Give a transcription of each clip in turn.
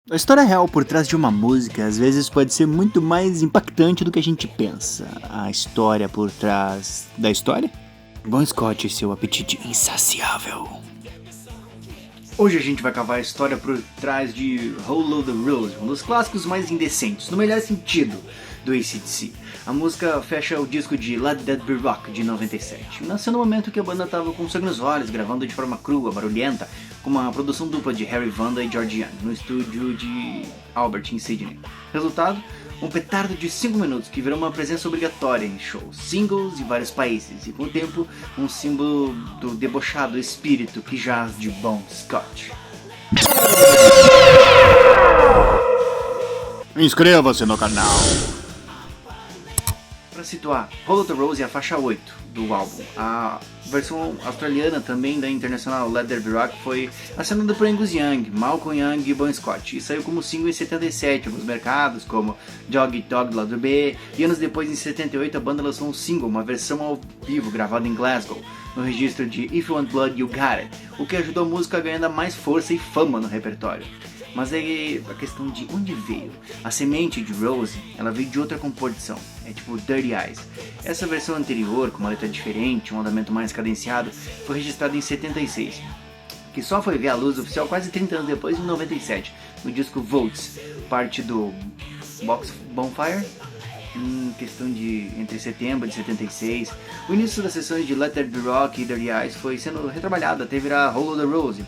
A história real por trás de uma música às vezes pode ser muito mais impactante do que a gente pensa. A história por trás da história? Bon Scott e seu apetite insaciável. Hoje a gente vai cavar a história por trás de Hollow the Rose, um dos clássicos mais indecentes, no melhor sentido, do AC/DC. A música fecha o disco de Let That Be Rock, de 97. Nasceu no momento que a banda estava com sangue nos olhos, gravando de forma crua, barulhenta, com uma produção dupla de Harry Vanda e George Young, no estúdio de Albert, em Sydney. Resultado? Um petardo de 5 minutos que virou uma presença obrigatória em shows, singles em vários países e, com o tempo, um símbolo do debochado espírito que jaz de Bon Scott. Inscreva-se no canal! Para situar, Hollow the Rose é a faixa 8 do álbum. A versão australiana também da internacional Let There Be Rock foi assinada por Angus Young, Malcolm Young e Bon Scott e saiu como single em 77 nos mercados como Dog Eat Dog Lado B, e anos depois, em 78, a banda lançou um single, uma versão ao vivo gravada em Glasgow, no registro de If You Want Blood You Got It, o que ajudou a música a ganhar ainda mais força e fama no repertório. Mas é a questão de onde veio. A semente de Rose, ela veio de outra composição, é tipo Dirty Eyes. Essa versão anterior, com uma letra diferente, um andamento mais cadenciado, foi registrada em 76, que só foi ver a luz oficial quase 30 anos depois, em 97, no disco Volts, parte do Box Bonfire, em questão de entre setembro de 76. O início das sessões de Let There Be Rock e Dirty Eyes foi sendo retrabalhado até virar Hollow the Rose,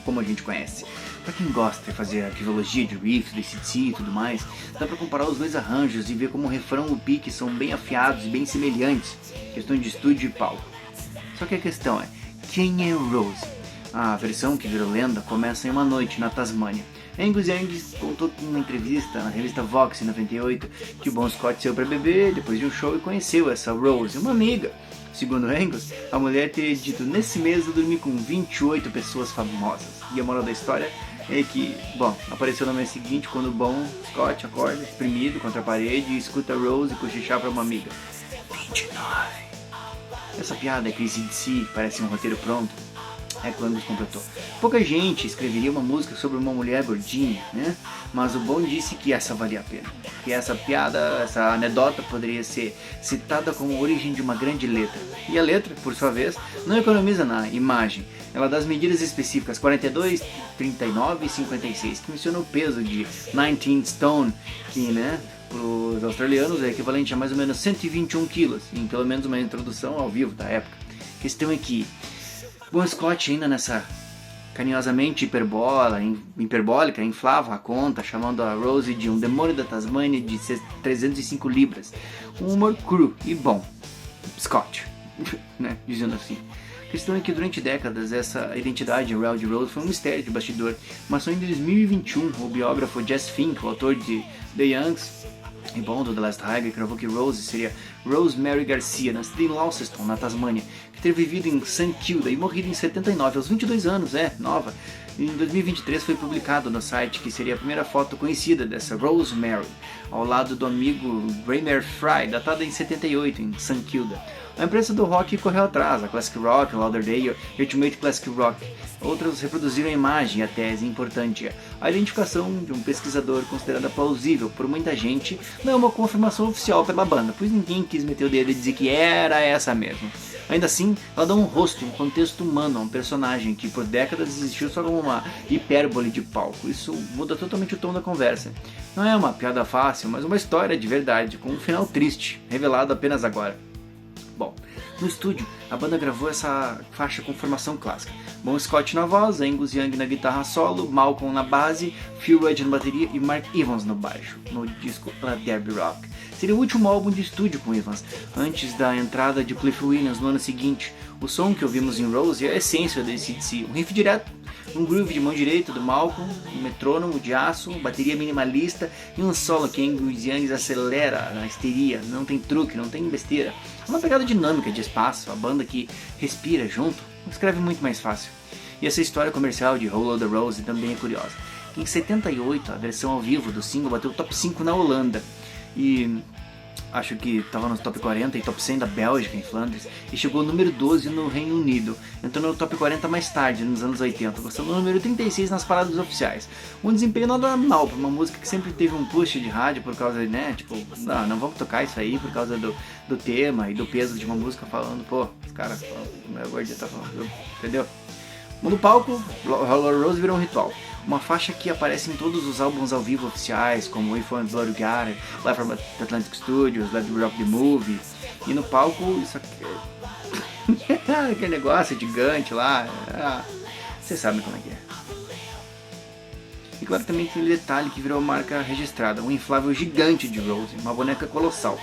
como a gente conhece. Pra quem gosta de fazer arqueologia de riffs, de AC/DC e tudo mais, dá pra comparar os dois arranjos e ver como o refrão e o pique são bem afiados e bem semelhantes, questão de estúdio e palco. Só que a questão é, quem é Rose? A versão que virou lenda começa em uma noite na Tasmânia. Angus Young contou em uma entrevista na revista Vox em 98 que o Bon Scott saiu pra beber depois de um show e conheceu essa Rose, uma amiga. Segundo Angus, a mulher teria dito: nesse mês eu dormi com 28 pessoas famosas. E a moral da história é que, bom, apareceu no mês seguinte quando o Bon Scott acorda, espremido contra a parede, e escuta Rose cochichar para uma amiga: 29. Essa piada é que AC/DC parece um roteiro pronto. É que o Angus completou: pouca gente escreveria uma música sobre uma mulher gordinha, né? Mas o Bon disse que essa valia a pena. Que essa piada, essa anedota poderia ser citada como origem de uma grande letra. E a letra, por sua vez, não economiza na imagem. Ela dá as medidas específicas 42, 39 e 56, que menciona o peso de 19 stone, que, né, para os australianos é equivalente a mais ou menos 121 quilos, em pelo menos uma introdução ao vivo da época. A questão é que Bon Scott, ainda nessa carinhosamente hiperbólica, inflava a conta, chamando a Rose de um demônio da Tasmânia de 305 libras. Um humor cru e bom. Scott, né, dizendo assim. A questão é que durante décadas essa identidade real de Rose foi um mistério de bastidor, mas só em 2021 o biógrafo Jess Fink, o autor de The Youngs e bom do The Last Highway, cravou que Rose seria Rosemary Garcia, nascida em Launceston, na Tasmânia, que ter vivido em St Kilda e morrido em 79, aos 22 anos, nova. Em 2023 foi publicado no site que seria a primeira foto conhecida dessa Rosemary, ao lado do amigo Raymer Fry, datada em 78, em St Kilda. A imprensa do rock correu atrás, a Classic Rock, Lauderdale e Ultimate Classic Rock. Outras reproduziram a imagem e a tese importante. A identificação de um pesquisador considerada plausível por muita gente não é uma confirmação oficial pela banda, pois ninguém quis meter o dedo e dizer que era essa mesmo. Ainda assim, ela dá um rosto, um contexto humano a um personagem que por décadas existiu só como uma hipérbole de palco. Isso muda totalmente o tom da conversa. Não é uma piada fácil, mas uma história de verdade, com um final triste, revelado apenas agora. Bom, no estúdio, a banda gravou essa faixa com formação clássica. Bon Scott na voz, Angus Young na guitarra solo, Malcolm na base, Phil Rudd na bateria e Mark Evans no baixo, no disco Let There Be Rock. Seria o último álbum de estúdio com Evans, antes da entrada de Cliff Williams no ano seguinte. O som que ouvimos em Rose é a essência da AC/DC, um riff direto, um groove de mão direita do Malcolm, um metrônomo de aço, bateria minimalista e um solo que Angus Young acelera na histeria, não tem truque, não tem besteira. É uma pegada dinâmica de espaço, a banda que respira junto escreve muito mais fácil. E essa história comercial de Hollow the Rose também é curiosa. Em 78, a versão ao vivo do single bateu o top 5 na Holanda. E acho que estava nos top 40 e top 100 da Bélgica, em Flandres, e chegou ao número 12 no Reino Unido. Entrou no top 40 mais tarde, nos anos 80, gostando do número 36 nas paradas oficiais. Um desempenho nada mal para uma música que sempre teve um push de rádio por causa, né, tipo, não vamos tocar isso aí por causa do tema e do peso de uma música falando, pô, os caras, o meu gordinho tá falando, entendeu? No palco, Hollow Rose virou um ritual. Uma faixa que aparece em todos os álbuns ao vivo oficiais, como If and Blood Together, Live from Atlantic Studios, Let Me Rock the Movie. E no palco, isso aqui... aquele negócio gigante lá, vocês sabem como é que é. E claro, também tem aquele detalhe que virou marca registrada, um inflável gigante de Rose, uma boneca colossal,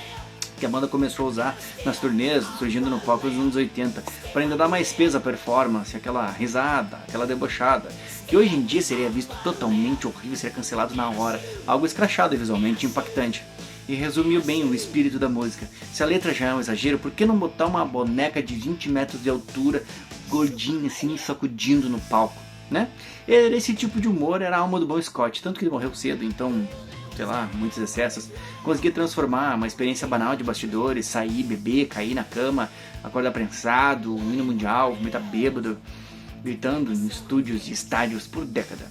que a banda começou a usar nas turnês, surgindo no palco nos anos 80, para ainda dar mais peso à performance, aquela risada, aquela debochada, que hoje em dia seria visto totalmente horrível, seria cancelado na hora, algo escrachado e visualmente impactante. E resumiu bem o espírito da música. Se a letra já é um exagero, por que não botar uma boneca de 20 metros de altura, gordinha assim, sacudindo no palco, né? Esse tipo de humor era a alma do Bon Scott, tanto que ele morreu cedo, então... sei lá, muitos excessos, conseguia transformar uma experiência banal de bastidores, sair, beber, cair na cama, acordar prensado, um hino mundial, vomitar bêbado, gritando em estúdios e estádios por década.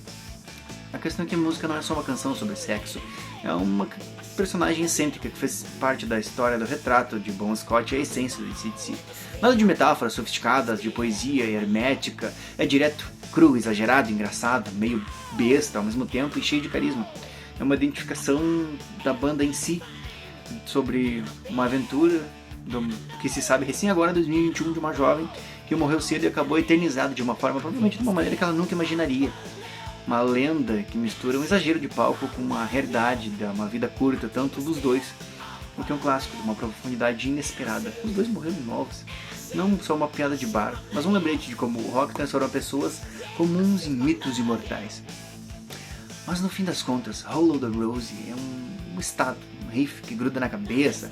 A questão é que a música não é só uma canção sobre sexo, é uma personagem excêntrica que fez parte da história do retrato de Bon Scott e a essência do AC/DC. Nada de metáforas sofisticadas, de poesia e hermética, é direto, cru, exagerado, engraçado, meio besta ao mesmo tempo e cheio de carisma. É uma identificação da banda em si, sobre uma aventura que se sabe recém agora, em 2021, de uma jovem que morreu cedo e acabou eternizada de uma forma, provavelmente de uma maneira que ela nunca imaginaria. Uma lenda que mistura um exagero de palco com uma realidade de uma vida curta, tanto dos dois, o que é um clássico, de uma profundidade inesperada. Os dois morreram novos, não só uma piada de bar, mas um lembrete de como o rock transforma pessoas comuns em mitos imortais. Mas no fim das contas, Hollow the Rose é um estado, um riff que gruda na cabeça,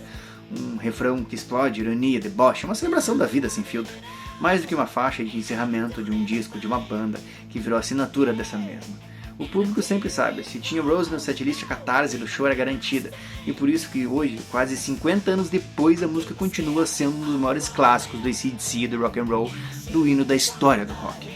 um refrão que explode, ironia, deboche, uma celebração da vida sem filtro. Mais do que uma faixa de encerramento de um disco, de uma banda, que virou a assinatura dessa mesma. O público sempre sabe, se tinha Rose no setlist, a catarse do show era garantida. E por isso que hoje, quase 50 anos depois, a música continua sendo um dos maiores clássicos do AC/DC, do rock and roll, do hino da história do rock.